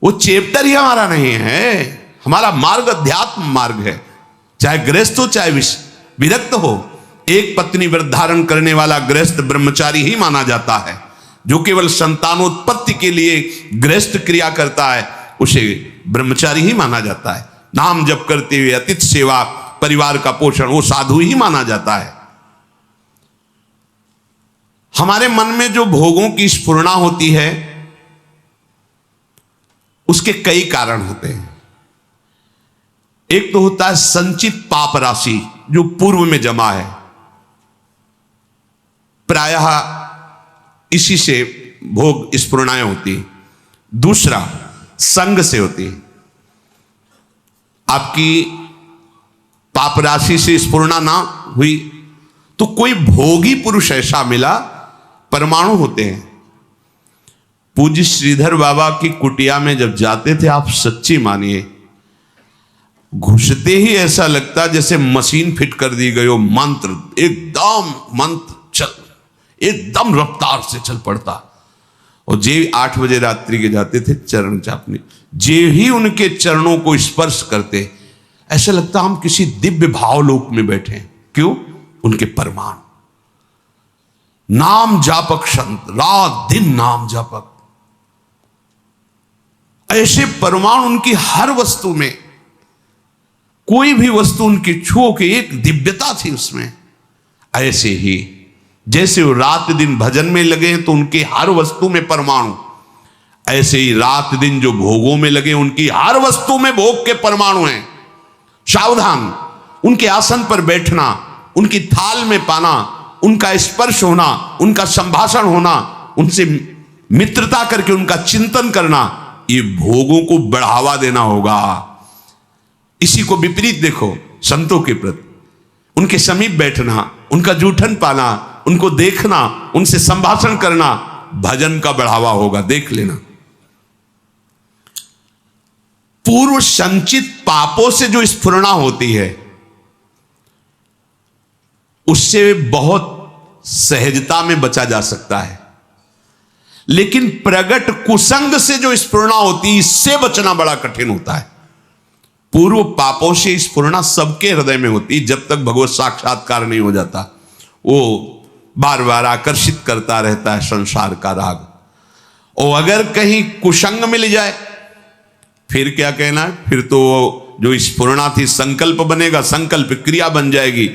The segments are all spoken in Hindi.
वो चैप्टर ही हमारा नहीं है। हमारा मार्ग अध्यात्म मार्ग है। चाहे गृहस्थ हो चाहे विरक्त हो, एक पत्नी व्रत धारण करने वाला गृहस्थ ब्रह्मचारी ही माना जाता है। जो केवल संतानोत्पत्ति के लिए गृहस्थ क्रिया करता है उसे ब्रह्मचारी ही माना जाता है। नाम जप करते हुए अतिथि सेवा, परिवार का पोषण, वो साधु ही माना जाता है। हमारे मन में जो भोगों की स्फुरणा होती है उसके कई कारण होते हैं। एक तो होता है संचित पाप राशि जो पूर्व में जमा है, प्रायः इसी से भोग स्फुरणाएं होती है। दूसरा संग से होती है। आपकी पाप राशि से स्फुरणा ना हुई तो कोई भोगी पुरुष ऐसा मिला, परमाणु होते हैं। पूज्य श्रीधर बाबा की कुटिया में जब जाते थे, आप सच्ची मानिए, घुसते ही ऐसा लगता जैसे मशीन फिट कर दी गई हो। मंत्र चल एकदम रफ्तार से चल पड़ता। और जे 8 बजे रात्रि के जाते थे चरण चापने, जे ही उनके चरणों को स्पर्श करते ऐसा लगता हम किसी दिव्य भावलोक में बैठे हैं। क्यों? उनके परमाणु, नाम जापक संत, रात दिन नाम जापक, ऐसे परमाणु उनकी हर वस्तु में, कोई भी वस्तु उनकी छुओ के एक दिव्यता थी उसमें। ऐसे ही जैसे वो रात दिन भजन में लगे तो उनकी हर वस्तु में परमाणु, ऐसे ही रात दिन जो भोगों में लगे उनकी हर वस्तु में भोग के परमाणु हैं। सावधान, उनके आसन पर बैठना, उनकी थाल में पाना, उनका स्पर्श होना, उनका संभाषण होना, उनसे मित्रता करके उनका चिंतन करना, ये भोगों को बढ़ावा देना होगा। इसी को विपरीत देखो, संतों के प्रति उनके समीप बैठना, उनका जूठन पाना, उनको देखना, उनसे संभाषण करना, भजन का बढ़ावा होगा। देख लेना। पूर्व संचित पापों से जो स्फुरणा होती है उससे बहुत सहजता में बचा जा सकता है, लेकिन प्रगट कुसंग से जो स्फुरणा होती है इससे बचना बड़ा कठिन होता है। पूर्व पापों से स्फुरणा सबके हृदय में होती है जब तक भगवत साक्षात्कार नहीं हो जाता। वो बार बार आकर्षित करता रहता है संसार का राग। और अगर कहीं कुसंग मिल जाए फिर क्या कहना है, फिर तो जो स्फुरणा थी संकल्प बनेगा, संकल्प क्रिया बन जाएगी,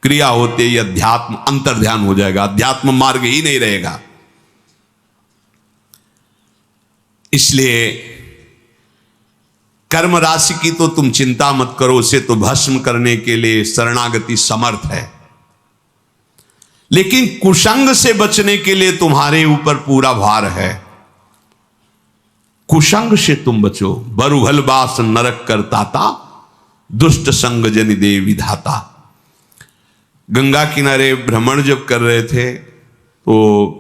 क्रिया होते ही अध्यात्म अंतर ध्यान हो जाएगा, अध्यात्म मार्ग ही नहीं रहेगा। इसलिए कर्म राशि की तो तुम चिंता मत करो, उसे तो भस्म करने के लिए शरणागति समर्थ है, लेकिन कुसंग से बचने के लिए तुम्हारे ऊपर पूरा भार है। कुसंग से तुम बचो। बरुहल बास नरक करताता, दुष्ट संग जनि दे विधाता। गंगा किनारे भ्रमण जब कर रहे थे तो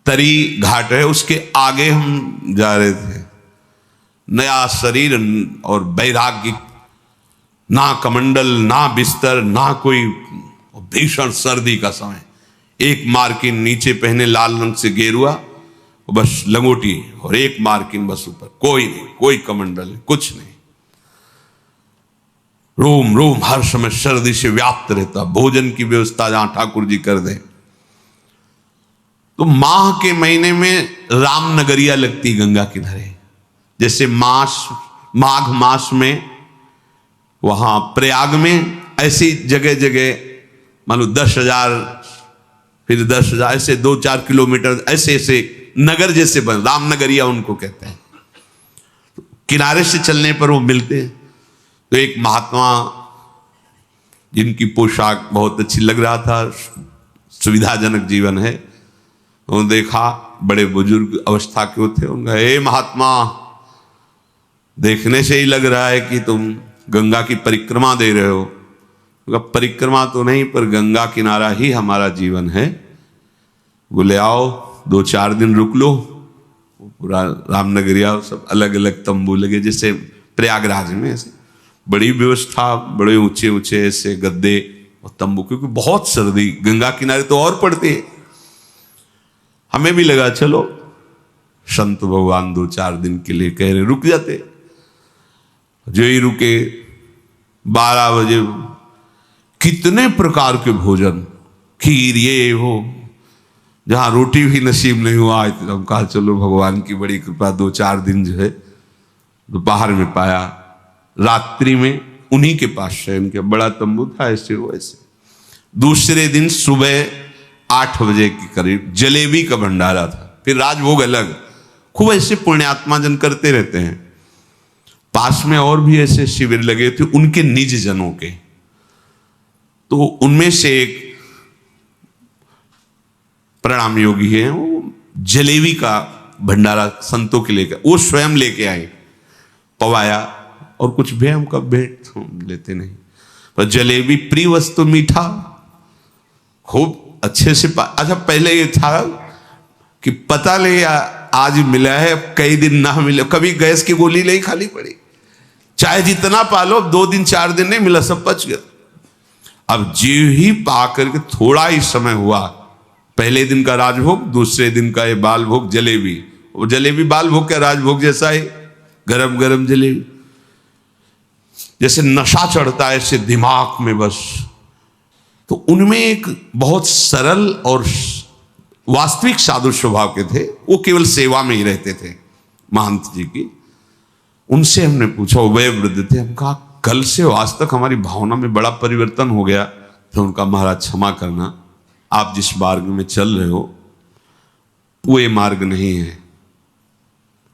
तरी घाट है, उसके आगे हम जा रहे थे। नया शरीर और वैराग्य, ना कमंडल, ना बिस्तर, ना कोई, भीषण सर्दी का समय। एक मार्किन नीचे पहने लाल रंग से गेरुआ, बस लंगोटी, और एक मार्किन बस ऊपर, कोई नहीं, कोई कमंडल नहीं, कुछ नहीं। रोम रोम हर समय सर्दी से व्याप्त रहता। भोजन की व्यवस्था जहां ठाकुर जी कर दें। तो माह के महीने में रामनगरिया लगती गंगा किनारे, जैसे माघ मास में वहां प्रयाग में, ऐसी जगह जगह मान लो 10,000 फिर 10,000 ऐसे 2-4 किलोमीटर ऐसे ऐसे नगर जैसे बन, रामनगरिया उनको कहते हैं। किनारे से चलने पर वो मिलते हैं। तो एक महात्मा जिनकी पोशाक बहुत अच्छी लग रहा था, सुविधाजनक जीवन है, उन्होंने देखा, बड़े बुजुर्ग अवस्था के थे। उनका, हे महात्मा, देखने से ही लग रहा है कि तुम गंगा की परिक्रमा दे रहे हो। उनका, परिक्रमा तो नहीं, पर गंगा किनारा ही हमारा जीवन है। बोले आओ 2-4 दिन रुक लो। पूरा रामनगरिया सब अलग अलग तंबू लगे, जैसे प्रयागराज में ऐसे बड़ी व्यवस्था, बड़े ऊंचे ऊंचे ऐसे गद्दे और तंबू, क्योंकि बहुत सर्दी गंगा किनारे तो और पड़ती है। हमें भी लगा चलो संत भगवान 2-4 दिन के लिए कह रहे रुक जाते, जो ही रुके 12 बजे कितने प्रकार के भोजन, खीर ये वो, जहां रोटी भी नसीब नहीं हुआ। तो हम कहा चलो भगवान की बड़ी कृपा 2-4 दिन जो है दोपहर में पाया, रात्रि में उन्हीं के पास शयन किया, बड़ा तंबू था ऐसे वैसे। दूसरे दिन सुबह 8 बजे के करीब जलेबी का भंडारा था, फिर राजभोग अलग। खूब ऐसे पुण्यात्मा जन करते रहते हैं। पास में और भी ऐसे शिविर लगे थे उनके निज जनों के, तो उनमें से एक प्रणाम योगी है, वो जलेबी का भंडारा संतों के लेकर वो स्वयं लेके आए, पवाया और कुछ भी हम कब भेंट हम लेते नहीं, पर जलेबी प्रिय वस्तु, मीठा खूब अच्छे से अच्छा पहले ये था कि पता नहीं आज मिला है, कई दिन ना मिले, कभी गैस की गोली नहीं खाली पड़ी, चाहे जितना पालो, 2 दिन 4 दिन नहीं मिला, सब पच गया। अब जीव ही पा करके थोड़ा ही समय हुआ, पहले दिन का राजभोग, दूसरे दिन का ये बाल भोग जलेबी, वो जलेबी बाल भोग का राजभोग जैसा है, गरम गरम जलेबी, जैसे नशा चढ़ता है ऐसे दिमाग में बस। तो उनमें एक बहुत सरल और वास्तविक साधु स्वभाव के थे, वो केवल सेवा में ही रहते थे महंत जी की। उनसे हमने पूछा, वह वृद्ध थे, हम कहा कल से आज तक हमारी भावना में बड़ा परिवर्तन हो गया। तो उनका महाराज क्षमा करना, आप जिस मार्ग में चल रहे हो वो ये मार्ग नहीं है,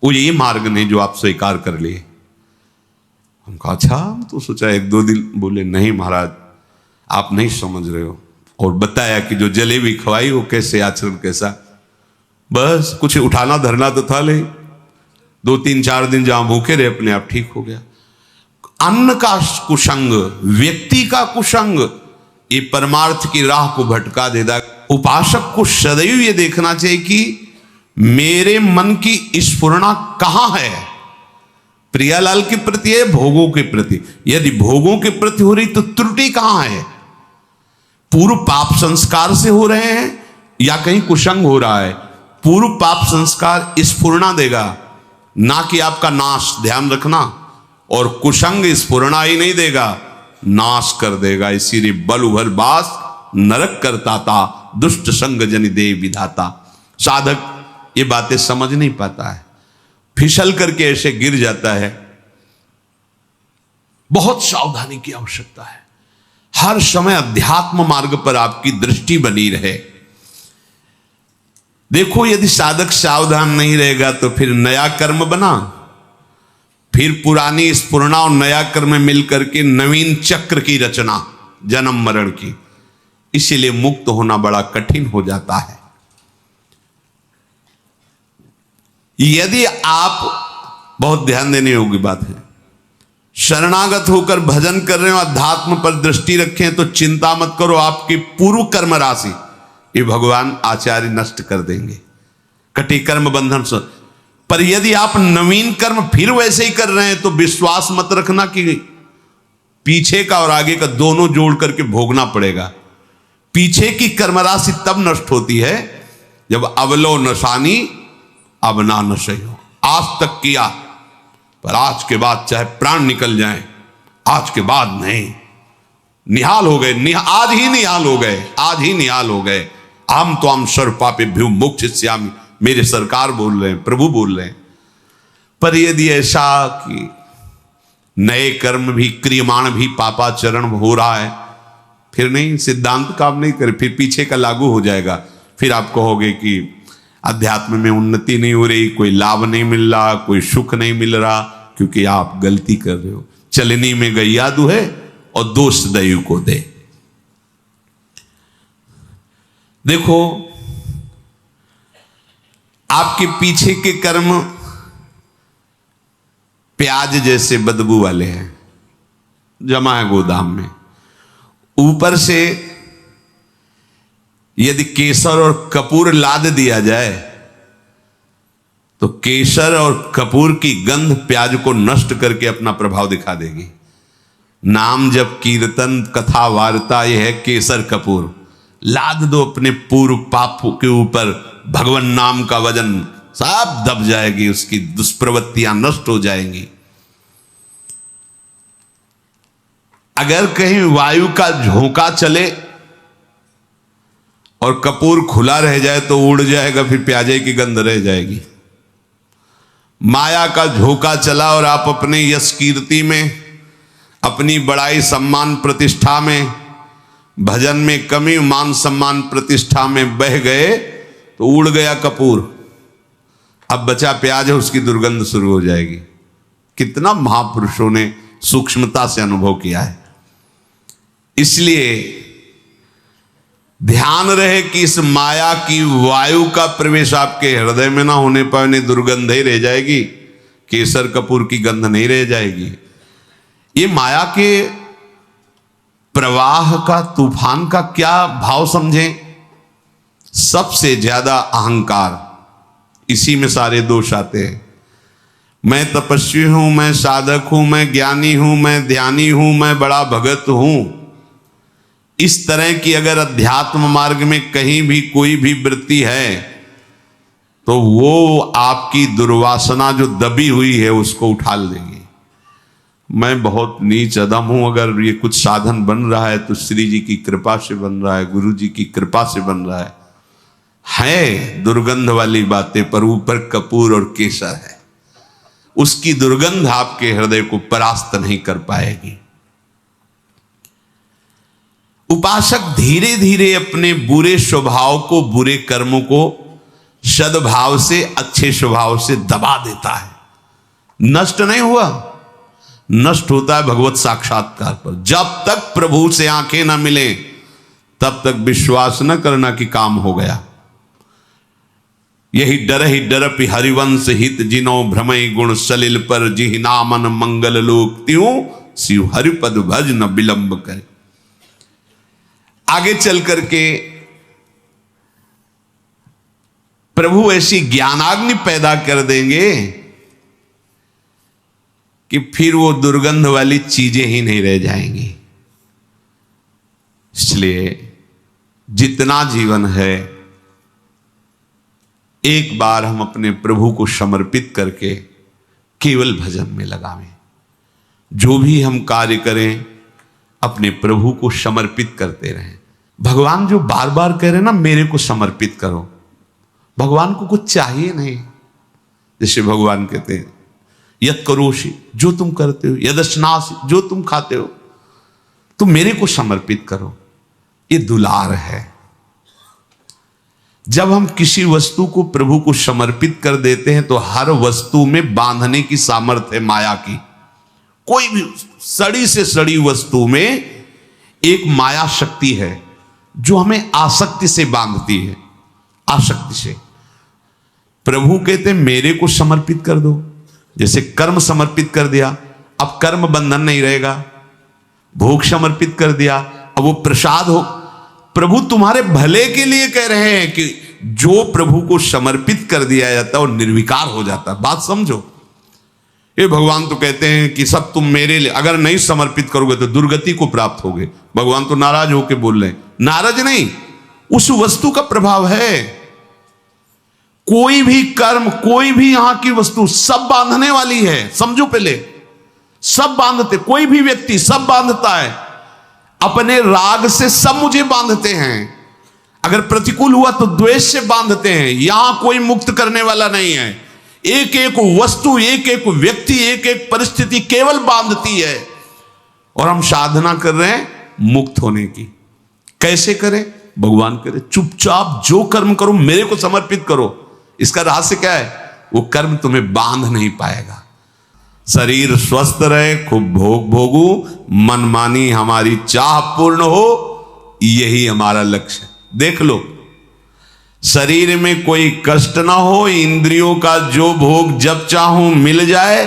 वो ये मार्ग नहीं जो आप स्वीकार कर लिए। हम कहा अच्छा, तो सोचा 1-2 दिन, बोले नहीं महाराज आप नहीं समझ रहे हो, और बताया कि जो जलेबी खवाई वो कैसे आचरण कैसा, बस कुछ उठाना धरना तो था नहीं, 2-3-4 दिन जहां भूखे रहे अपने आप ठीक हो गया। अन्न का कुसंग, व्यक्ति का कुसंग, ये परमार्थ की राह को भटका देता। उपासक को सदैव ये देखना चाहिए कि मेरे मन की स्फुरना कहां है, प्रियालाल के प्रति है, भोगों के प्रति। यदि भोगों के प्रति हो रही तो त्रुटि कहां है, पूर्व पाप संस्कार से हो रहे हैं या कहीं कुसंग हो रहा है। पूर्व पाप संस्कार स्फुरना देगा, ना कि आपका नाश, ध्यान रखना, और कुसंग स्फुरना ही नहीं देगा, नाश कर देगा। इसीलिए बल उभर बास नरक करता था, दुष्ट संग जनि दे विधाता। साधक ये बातें समझ नहीं पाता है, फिसल करके ऐसे गिर जाता है। बहुत सावधानी की आवश्यकता है, हर समय अध्यात्म मार्ग पर आपकी दृष्टि बनी रहे। देखो यदि साधक सावधान नहीं रहेगा तो फिर नया कर्म बना, फिर पुरानी स्फुरना और नया कर्म मिलकर के नवीन चक्र की रचना, जन्म मरण की। इसीलिए मुक्त होना बड़ा कठिन हो जाता है। यदि आप, बहुत ध्यान देने योग्य बात है, शरणागत होकर भजन कर रहे हो, अध्यात्म पर दृष्टि रखें, तो चिंता मत करो, आपकी पूर्व कर्म राशि ये भगवान आचार्य नष्ट कर देंगे, कटी कर्म बंधन से। पर यदि आप नवीन कर्म फिर वैसे ही कर रहे हैं तो विश्वास मत रखना कि पीछे का और आगे का दोनों जोड़ करके भोगना पड़ेगा। पीछे की कर्म राशि तब नष्ट होती है जब अवलो नशानी अब ना नशे हो। आज तक किया, पर आज के बाद चाहे प्राण निकल जाए, आज के बाद नहीं, निहाल हो गए, आज ही निहाल हो गए, आज ही निहाल हो गए। हम तो हम सर्व पापेभ्यो मोक्षयिष्यामि, मेरे सरकार बोल रहे हैं, प्रभु बोल रहे हैं। पर यदि ऐसा कि नए कर्म भी क्रियमाण भी पापाचरण हो रहा है, फिर नहीं, सिद्धांत काम नहीं करे, फिर पीछे का लागू हो जाएगा। फिर आप कहोगे कि अध्यात्म में उन्नति नहीं हो रही, कोई लाभ नहीं मिल रहा, कोई सुख नहीं मिल रहा, क्योंकि आप गलती कर रहे हो। चलनी में गैया दुहे और दोष दैव को दे। देखो आपके पीछे के कर्म प्याज जैसे बदबू वाले हैं, जमा है गोदाम में। ऊपर से यदि केसर और कपूर लाद दिया जाए तो केसर और कपूर की गंध प्याज को नष्ट करके अपना प्रभाव दिखा देगी। नाम जब कीर्तन कथा वार्ता यह है केसर कपूर। लाद दो अपने पूर्व पाप के ऊपर भगवान नाम का वजन, सब दब जाएगी, उसकी दुष्प्रवृत्तियां नष्ट हो जाएंगी। अगर कहीं वायु का झोंका चले और कपूर खुला रह जाए तो उड़ जाएगा, फिर प्याजे की गंध रह जाएगी। माया का झोंका चला और आप अपने यश कीर्ति में, अपनी बड़ाई सम्मान प्रतिष्ठा में, भजन में कमी, मान सम्मान प्रतिष्ठा में बह गए तो उड़ गया कपूर। अब बचा प्याज है, उसकी दुर्गंध शुरू हो जाएगी। कितना महापुरुषों ने सूक्ष्मता से अनुभव किया है। इसलिए ध्यान रहे कि इस माया की वायु का प्रवेश आपके हृदय में ना होने पर नहीं दुर्गंध ही रह जाएगी, केसर कपूर की गंध नहीं रह जाएगी। ये माया के प्रवाह का, तूफान का क्या भाव समझें? सबसे ज्यादा अहंकार, इसी में सारे दोष आते हैं। मैं तपस्वी हूं, मैं साधक हूं, मैं ज्ञानी हूं, मैं ध्यानी हूं, मैं बड़ा भगत हूं। इस तरह की अगर अध्यात्म मार्ग में कहीं भी कोई भी वृत्ति है तो वो आपकी दुर्वासना जो दबी हुई है उसको उठाल देगी। मैं बहुत नीच अदम हूं, अगर ये कुछ साधन बन रहा है तो श्री जी की कृपा से बन रहा है, गुरु जी की कृपा से बन रहा है दुर्गंध वाली बातें, पर ऊपर कपूर और केसर है। उसकी दुर्गंध आपके हृदय को परास्त नहीं कर पाएगी। उपासक धीरे धीरे अपने बुरे स्वभाव को, बुरे कर्मों को सद्भाव से, अच्छे स्वभाव से दबा देता है। नष्ट नहीं हुआ, नष्ट होता है भगवत साक्षात्कार पर। जब तक प्रभु से आंखें ना मिले तब तक विश्वास न करना कि काम हो गया। यही डर हरिवंश हित जिनो भ्रमय गुण सलिल पर, जिहि नामन मंगल लोक त्यों शिव हरिपद भज न विलंब करे। आगे चल करके प्रभु ऐसी ज्ञानाग्नि पैदा कर देंगे कि फिर वो दुर्गंध वाली चीजें ही नहीं रह जाएंगी। इसलिए जितना जीवन है एक बार हम अपने प्रभु को समर्पित करके केवल भजन में लगावें। जो भी हम कार्य करें अपने प्रभु को समर्पित करते रहें। भगवान जो बार बार कह रहे ना मेरे को समर्पित करो, भगवान को कुछ चाहिए नहीं। जैसे भगवान कहते हैं यत् करोषि, जो तुम करते हो, यदश्नासि, जो तुम खाते हो, तुम मेरे को समर्पित करो। ये दुलार है। जब हम किसी वस्तु को प्रभु को समर्पित कर देते हैं तो हर वस्तु में बांधने की सामर्थ्य है माया की। कोई भी सड़ी से सड़ी वस्तु में एक माया शक्ति है जो हमें आसक्ति से बांधती है। आसक्ति से प्रभु कहते मेरे को समर्पित कर दो। जैसे कर्म समर्पित कर दिया, अब कर्म बंधन नहीं रहेगा। भोग समर्पित कर दिया, अब वो प्रसाद हो। प्रभु तुम्हारे भले के लिए कह रहे हैं कि जो प्रभु को समर्पित कर दिया जाता है वो निर्विकार हो जाता है। बात समझो। ये भगवान तो कहते हैं कि सब तुम मेरे लिए, अगर नहीं समर्पित करोगे तो दुर्गति को प्राप्त होगे। भगवान तो नाराज होकर बोल रहे हैं। नाराज नहीं, उस वस्तु का प्रभाव है। कोई भी कर्म, कोई भी यहां की वस्तु सब बांधने वाली है। समझो पहले, सब बांधते, कोई भी व्यक्ति सब बांधता है। अपने राग से सब मुझे बांधते हैं। अगर प्रतिकूल हुआ तो द्वेष से बांधते हैं। यहां कोई मुक्त करने वाला नहीं है। एक एक वस्तु, एक एक व्यक्ति, एक एक परिस्थिति केवल बांधती है। और हम साधना कर रहे हैं मुक्त होने की। कैसे करें? भगवान करे चुपचाप जो कर्म करो मेरे को समर्पित करो। इसका रहस्य क्या है? वो कर्म तुम्हें बांध नहीं पाएगा। शरीर स्वस्थ रहे, खूब भोग भोगू, मनमानी हमारी चाह पूर्ण हो, यही हमारा लक्ष्य है। देख लो, शरीर में कोई कष्ट ना हो, इंद्रियों का जो भोग जब चाहूं मिल जाए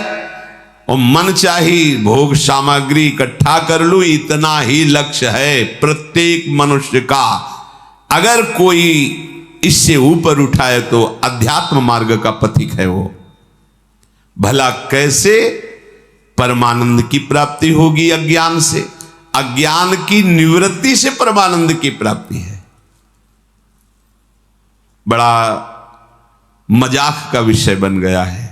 और मन चाही भोग सामग्री इकट्ठा कर लूं, इतना ही लक्ष्य है प्रत्येक मनुष्य का। अगर कोई इससे ऊपर उठाए तो अध्यात्म मार्ग का पथिक है वो। भला कैसे परमानंद की प्राप्ति होगी? अज्ञान से। अज्ञान की निवृत्ति से परमानंद की प्राप्ति है। बड़ा मजाक का विषय बन गया है।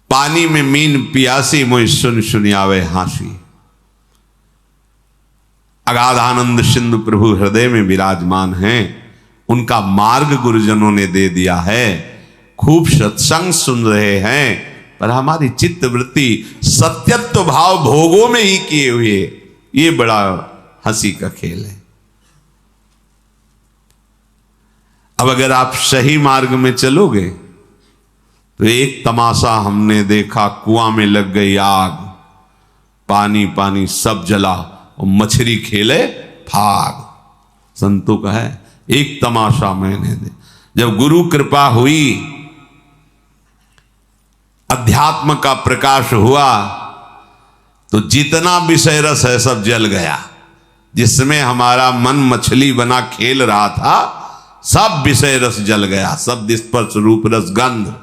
पानी में मीन पियासी मोहि सुन सुनियावे हासी। अगाध आनंद सिंधु प्रभु हृदय में विराजमान हैं, उनका मार्ग गुरुजनों ने दे दिया है। खूब सत्संग सुन रहे हैं, पर हमारी चित्त वृत्ति सत्यत्व भाव भोगों में ही किए हुए, ये बड़ा हंसी का खेल है। अब अगर आप सही मार्ग में चलोगे तो एक तमाशा हमने देखा, कुआं में लग गई आग, पानी पानी सब जला और मछली खेले फाग। संतों का है एक तमाशा मैंने दे। जब गुरु कृपा हुई, अध्यात्म का प्रकाश हुआ, तो जितना विषय रस है सब जल गया। जिसमें हमारा मन मछली बना खेल रहा था, सब विषय रस जल गया। शब्द स्पर्श रूप रस गंध।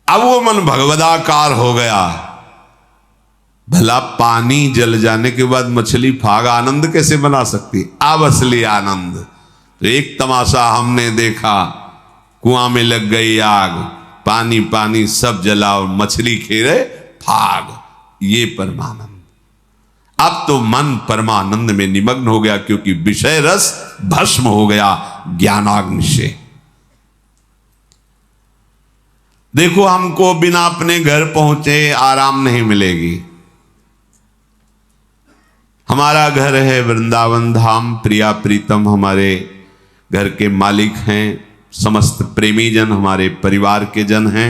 अब वो मन भगवदाकार हो गया। भला पानी जल जाने के बाद मछली फाग आनंद कैसे बना सकती? अब असली आनंद। तो एक तमाशा हमने देखा, कुआं में लग गई आग, पानी पानी सब जला और मछली खेले फाग। ये परमानंद। अब तो मन परमानंद में निमग्न हो गया, क्योंकि विषय रस भस्म हो गया ज्ञानाग्नि से। देखो, हमको बिना अपने घर पहुंचे आराम नहीं मिलेगी। हमारा घर है वृंदावन धाम, प्रिया प्रीतम हमारे घर के मालिक हैं, समस्त प्रेमी जन हमारे परिवार के जन हैं।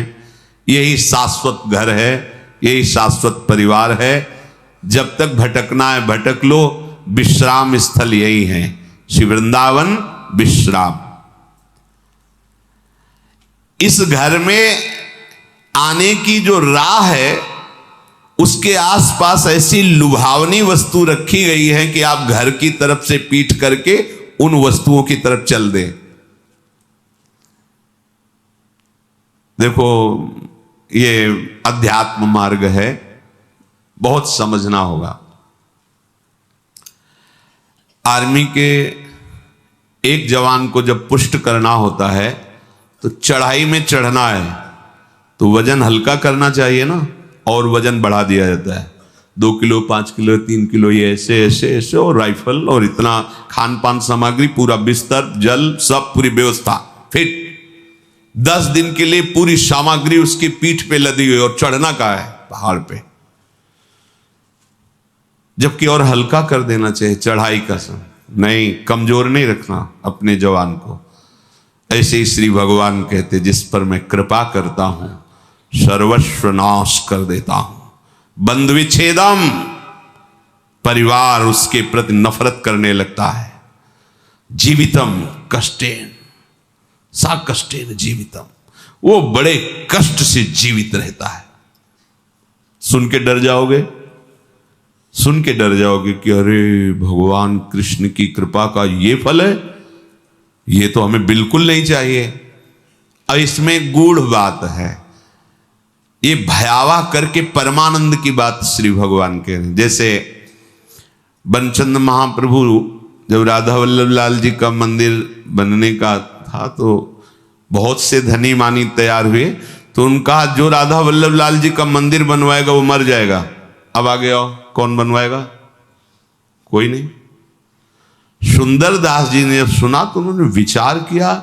यही शाश्वत घर है, यही शाश्वत परिवार है। जब तक भटकना है भटक लो, विश्राम स्थल यही है, श्री वृंदावन विश्राम। इस घर में आने की जो राह है, उसके आसपास ऐसी लुभावनी वस्तु रखी गई है कि आप घर की तरफ से पीठ करके उन वस्तुओं की तरफ चल दें। देखो, ये अध्यात्म मार्ग है, बहुत समझना होगा। आर्मी के एक जवान को जब पुष्ट करना होता है, तो चढ़ाई में चढ़ना है तो वजन हल्का करना चाहिए ना, और वजन बढ़ा दिया जाता है। 2 किलो 5 किलो 3 किलो, ये ऐसे ऐसे ऐसे, और राइफल और इतना खान पान सामग्री, पूरा बिस्तर जल सब पूरी व्यवस्था फिट। 10 दिन के लिए पूरी सामग्री उसकी पीठ पे लदी हुई, और चढ़ना का है पहाड़ पे। जबकि और हल्का कर देना चाहिए चढ़ाई का समय, नहीं, कमजोर नहीं रखना अपने जवान को। ऐसे ही श्री भगवान कहते, जिस पर मैं कृपा करता हूं सर्वस्व नाश कर देता हूं। बंधु विच्छेदम, परिवार उसके प्रति नफरत करने लगता है। जीवितम कष्टेन सा कष्टेन जीवितम, वो बड़े कष्ट से जीवित रहता है। सुन के डर जाओगे, सुन के डर जाओगे कि अरे भगवान कृष्ण की कृपा का ये फल है, ये तो हमें बिल्कुल नहीं चाहिए। और इसमें गूढ़ बात है, ये भयावह करके परमानंद की बात श्री भगवान के हैं। जैसे बनचंद महाप्रभु जब राधा वल्लभ लाल जी का मंदिर बनने का था, तो बहुत से धनी मानी तैयार हुए, तो उनका जो राधा वल्लभ लाल जी का मंदिर बनवाएगा वो मर जाएगा। अब आगे आओ, कौन बनवाएगा? कोई नहीं। सुंदर दास जी ने जब सुना तो उन्होंने विचार किया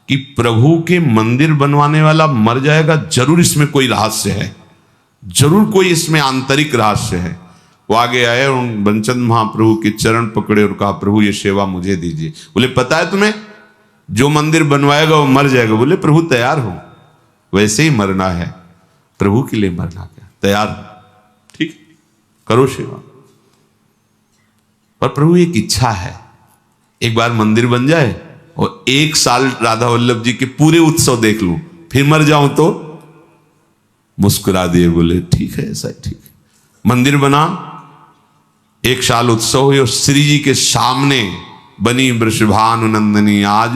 कि प्रभु के मंदिर बनवाने वाला मर जाएगा, जरूर इसमें कोई रहस्य है, जरूर कोई इसमें आंतरिक रहस्य है। वो आगे आए और बनचंद महाप्रभु के चरण पकड़े और कहा, प्रभु ये सेवा मुझे दीजिए। बोले, पता है तुम्हें जो मंदिर बनवाएगा वो मर जाएगा। बोले, प्रभु तैयार हो, वैसे ही मरना है, प्रभु के लिए मरना क्या, तैयार हो, ठीक, करो सेवा। पर प्रभु एक इच्छा है, एक बार मंदिर बन जाए और 1 साल राधा वल्लभ जी के पूरे उत्सव देख लूं, फिर मर जाऊं तो। मुस्कुरा दिए, बोले ठीक है, ऐसा ठीक है। मंदिर बना, 1 साल उत्सव हुए और श्री जी के सामने बनी वृषभानु नंदनी आज,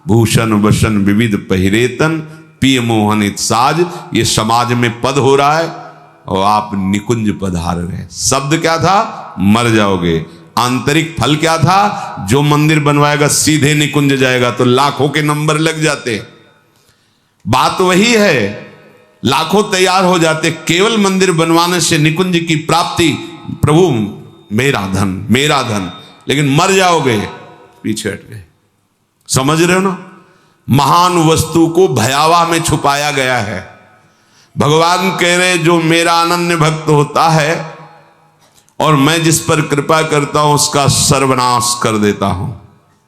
भूषण वसन विविध पहिरेतन, पिय मोहनित साज। ये समाज में पद हो रहा है और आप निकुंज पधार रहे। शब्द क्या था? मर जाओगे। आंतरिक फल क्या था? जो मंदिर बनवाएगा सीधे निकुंज जाएगा, तो लाखों के नंबर लग जाते। बात वही है, लाखों तैयार हो जाते, केवल मंदिर बनवाने से निकुंज की प्राप्ति। प्रभु मेरा धन, लेकिन मर जाओगे, पीछे हट गए। समझ रहे हो ना? महान वस्तु को भयावह में छुपाया गया है। भगवान कह रहे जो मेरा अनन्य भक्त होता है और मैं जिस पर कृपा करता हूं उसका सर्वनाश कर देता हूं।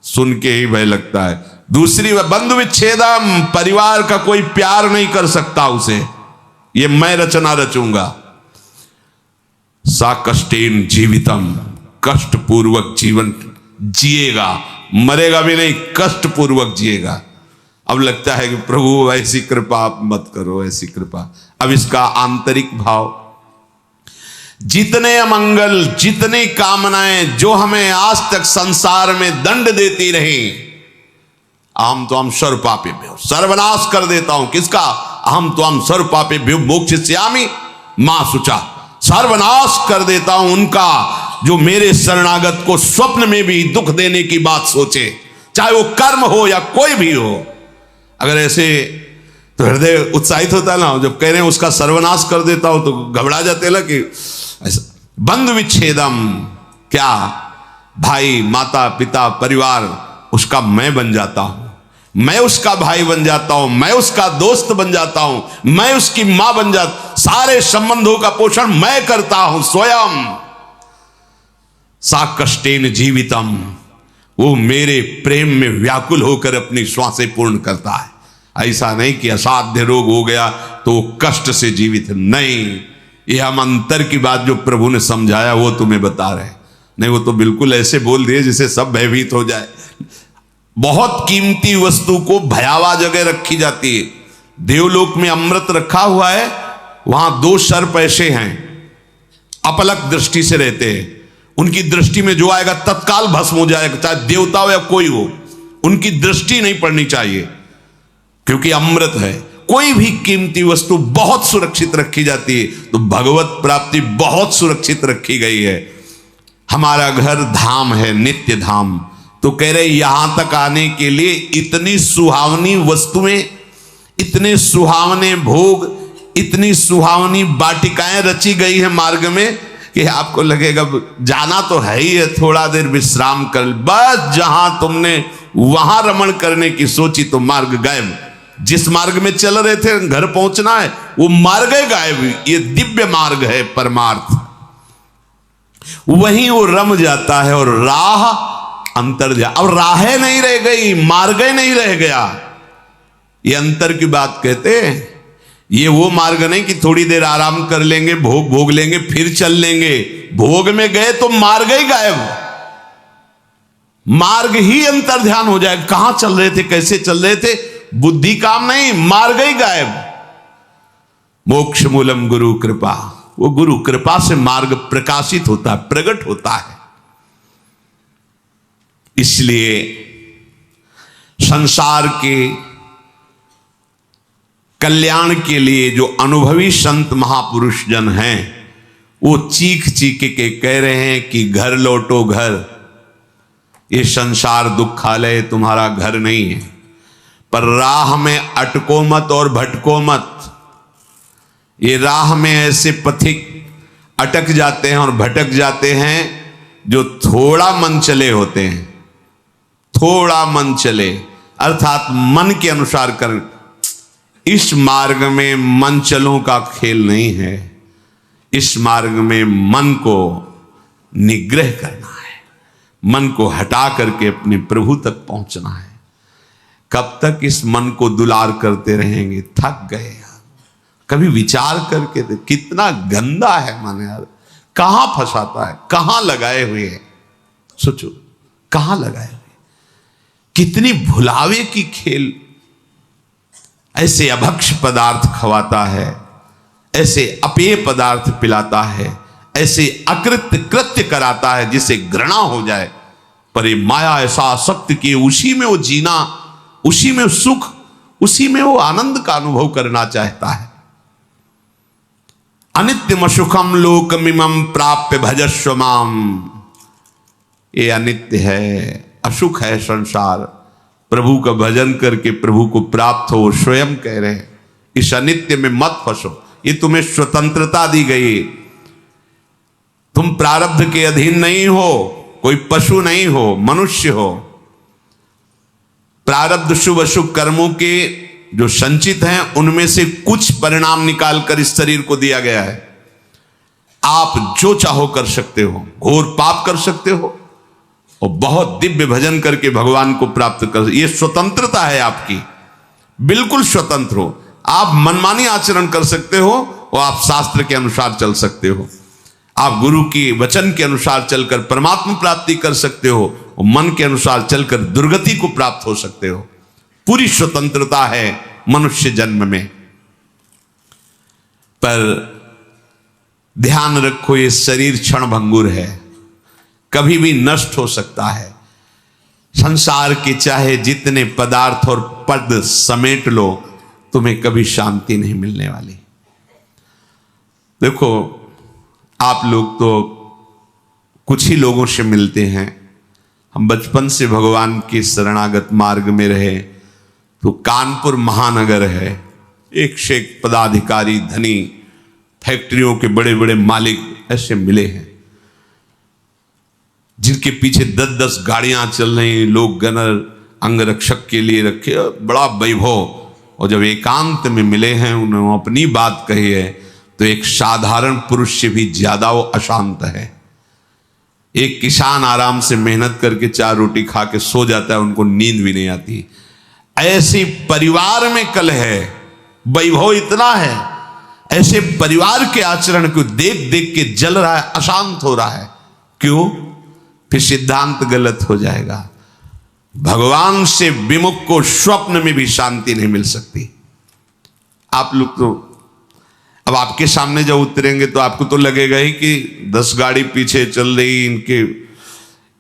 सुन के ही भय लगता है। दूसरी बंधु विच्छेदम, परिवार का कोई प्यार नहीं कर सकता उसे, ये मैं रचना रचूंगा। सा कष्टेन जीवितम, कष्ट पूर्वक जीवन जिएगा, मरेगा भी नहीं, कष्ट पूर्वक जिएगा। अब लगता है कि प्रभु ऐसी कृपा आप मत करो, ऐसी कृपा। अब इसका आंतरिक भाव, जितने अमंगल, जितनी कामनाएं जो हमें आज तक संसार में दंड देती रही, अहम तो हम सर्व पापेभ्यो, सर्वनाश कर देता हूं। किसका? अहम तो हम सर्व पापेभ्यो मोक्षयिष्यामि मां शुचा, सर्वनाश कर देता हूं उनका जो मेरे शरणागत को स्वप्न में भी दुख देने की बात सोचे, चाहे वो कर्म हो या कोई भी हो। अगर ऐसे तो हृदय उत्साहित होता है ना, जब कह रहे हैं उसका सर्वनाश कर देता हूं तो घबरा जाते ना कि ऐसा। बंधु विच्छेदम, क्या? भाई, माता, पिता, परिवार, उसका मैं बन जाता हूं, मैं उसका भाई बन जाता हूं, मैं उसका दोस्त बन जाता हूं, मैं उसकी मां बन जाता, सारे संबंधों का पोषण मैं करता हूं स्वयं। सा कष्टेन जीवितम, वो मेरे प्रेम में व्याकुल होकर अपनी श्वासें पूर्ण करता है। ऐसा नहीं कि असाध्य रोग हो गया तो कष्ट से जीवित, नहीं। ये हम अंतर की बात जो प्रभु ने समझाया वो तुम्हें बता रहे हैं। नहीं, वो तो बिल्कुल ऐसे बोल दिए जिससे सब भयभीत हो जाए। बहुत कीमती वस्तु को भयावह जगह रखी जाती है। देवलोक में अमृत रखा हुआ है, वहां 2 सर्प ऐसे हैं, अपलक दृष्टि से रहते हैं। उनकी दृष्टि में जो आएगा तत्काल भस्म हो जाएगा, चाहे देवता हो या कोई हो, उनकी दृष्टि नहीं पड़नी चाहिए, क्योंकि अमृत है। कोई भी कीमती वस्तु बहुत सुरक्षित रखी जाती है, तो भगवत प्राप्ति बहुत सुरक्षित रखी गई है। हमारा घर धाम है, नित्य धाम। तो कह रहे यहां तक आने के लिए इतनी सुहावनी वस्तुएं, इतने सुहावने भोग, इतनी सुहावनी वाटिकाएं रची गई है मार्ग में कि आपको लगेगा जाना तो है ही है, थोड़ा देर विश्राम कर, बस जहां तुमने वहां रमण करने की सोची तो मार्ग गायब। जिस मार्ग में चल रहे थे घर पहुंचना है, वो मार्ग ही गायब। ये दिव्य मार्ग है, परमार्थ, वहीं वो रम जाता है और राह अंतर जा। अब राहें नहीं रह गई, मार्ग ही नहीं रह गया। ये अंतर की बात कहते हैं। ये वो मार्ग नहीं कि थोड़ी देर आराम कर लेंगे, भोग भोग लेंगे, फिर चल लेंगे। भोग में गए तो मार्ग ही गायब, मार्ग ही अंतर ध्यान हो जाए। कहां चल रहे थे, कैसे चल रहे थे, बुद्धि काम नहीं, मार्ग ही गायब। मोक्ष मूलम गुरु कृपा, वो गुरु कृपा से मार्ग प्रकाशित होता है, प्रकट होता है। इसलिए संसार के कल्याण के लिए जो अनुभवी संत महापुरुष जन हैं, वो चीख चीख के कह रहे हैं कि घर लौटो घर। ये संसार दुखालय तुम्हारा घर नहीं है, पर राह में अटको मत और भटको मत। ये राह में ऐसे पथिक अटक जाते हैं और भटक जाते हैं जो थोड़ा मन चले होते हैं। थोड़ा मन चले अर्थात मन के अनुसार कर। इस मार्ग में मन चलों का खेल नहीं है। इस मार्ग में मन को निग्रह करना है, मन को हटा करके अपने प्रभु तक पहुंचना है। कब तक इस मन को दुलार करते रहेंगे, थक गए यार। कभी विचार करके दे, कितना गंदा है मन यार, कहां फंसाता है, कहां लगाए हुए हैं। सोचो कहां लगाए हुए, कितनी भुलावे की खेल। ऐसे अभक्ष पदार्थ खवाता है, ऐसे अपेय पदार्थ पिलाता है, ऐसे अकृत्य कृत्य कराता है जिसे घृणा हो जाए। पर ये माया ऐसा आसक्त कि उसी में वो जीना, उसी में सुख, उसी में वो आनंद का अनुभव करना चाहता है। अनित्यम सुखम लोकमिमं प्राप्य भजस्व माम। ये अनित्य है, असुख है संसार। प्रभु का भजन करके प्रभु को प्राप्त हो, स्वयं कह रहे हैं इस अनित्य में मत फंसो। ये तुम्हें स्वतंत्रता दी गई, तुम प्रारब्ध के अधीन नहीं हो, कोई पशु नहीं हो, मनुष्य हो। प्रारब्ध शुभ अशुभ कर्मों के जो संचित हैं उनमें से कुछ परिणाम निकालकर इस शरीर को दिया गया है। आप जो चाहो कर सकते हो, घोर पाप कर सकते हो और बहुत दिव्य भजन करके भगवान को प्राप्त कर, ये स्वतंत्रता है आपकी, बिल्कुल स्वतंत्र हो। आप मनमानी आचरण कर सकते हो और आप शास्त्र के अनुसार चल सकते हो, आप गुरु की वचन के अनुसार चलकर परमात्मा प्राप्ति कर सकते हो और मन के अनुसार चलकर दुर्गति को प्राप्त हो सकते हो। पूरी स्वतंत्रता है मनुष्य जन्म में। पर ध्यान रखो, ये शरीर क्षण भंगुर है, कभी भी नष्ट हो सकता है। संसार के चाहे जितने पदार्थ और पद समेट लो, तुम्हें कभी शांति नहीं मिलने वाली। देखो, आप लोग तो कुछ ही लोगों से मिलते हैं। हम बचपन से भगवान के शरणागत मार्ग में रहे, तो कानपुर महानगर है, एक से एक पदाधिकारी, धनी, फैक्ट्रियों के बड़े बड़े मालिक ऐसे मिले हैं, जिनके पीछे 10-10 गाड़ियां चल रही, लोग गनर अंगरक्षक के लिए रखे, बड़ा वैभव। और जब एकांत में मिले हैं, उन्होंने अपनी बात कही है, तो एक साधारण पुरुष से भी ज्यादा वो अशांत है। एक किसान आराम से मेहनत करके 4 रोटी खा के सो जाता है, उनको नींद भी नहीं आती। ऐसे परिवार में कलह है, वैभव इतना है, ऐसे परिवार के आचरण को देख देख के जल रहा है, अशांत हो रहा है। क्यों? फिर सिद्धांत गलत हो जाएगा। भगवान से विमुख को स्वप्न में भी शांति नहीं मिल सकती। आप लोग तो अब आपके सामने जब उतरेंगे तो आपको तो लगेगा ही कि 10 गाड़ी पीछे चल रही। इनके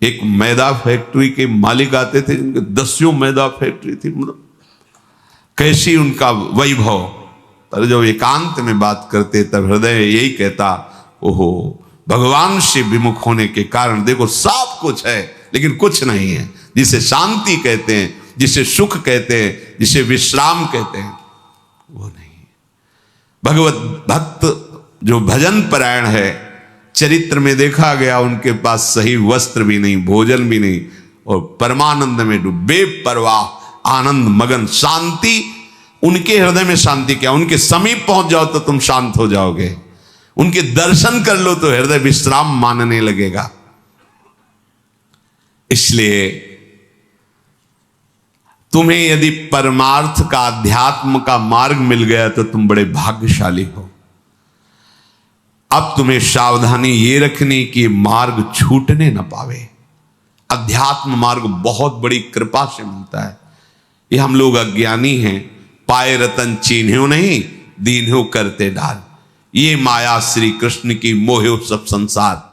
एक मैदा फैक्ट्री के मालिक आते थे, इनके 10 मैदा फैक्ट्री थी, मतलब कैसी उनका वैभव। पर जब एकांत में बात करते तब हृदय यही कहता, ओहो, भगवान से विमुख होने के कारण देखो सब कुछ है लेकिन कुछ नहीं है। जिसे शांति कहते हैं, जिसे सुख कहते हैं, जिसे विश्राम कहते हैं, वो नहीं। भगवत भक्त जो भजन परायण है, चरित्र में देखा गया उनके पास सही वस्त्र भी नहीं, भोजन भी नहीं, और परमानंद में डूबे, परवाह, आनंद मगन, शांति। उनके हृदय में शांति क्या, उनके समीप पहुंच जाओ तो तुम शांत हो जाओगे, उनके दर्शन कर लो तो हृदय विश्राम मानने लगेगा। इसलिए तुम्हें यदि परमार्थ का, अध्यात्म का मार्ग मिल गया तो तुम बड़े भाग्यशाली हो। अब तुम्हें सावधानी ये रखनी कि मार्ग छूटने न पावे। अध्यात्म मार्ग बहुत बड़ी कृपा से मिलता है। ये हम लोग अज्ञानी हैं, पाए रतन चीन्ह्यो नहीं, दीन्ह्यो करते डाल। ये माया श्री कृष्ण की, मोह्यो सब संसार।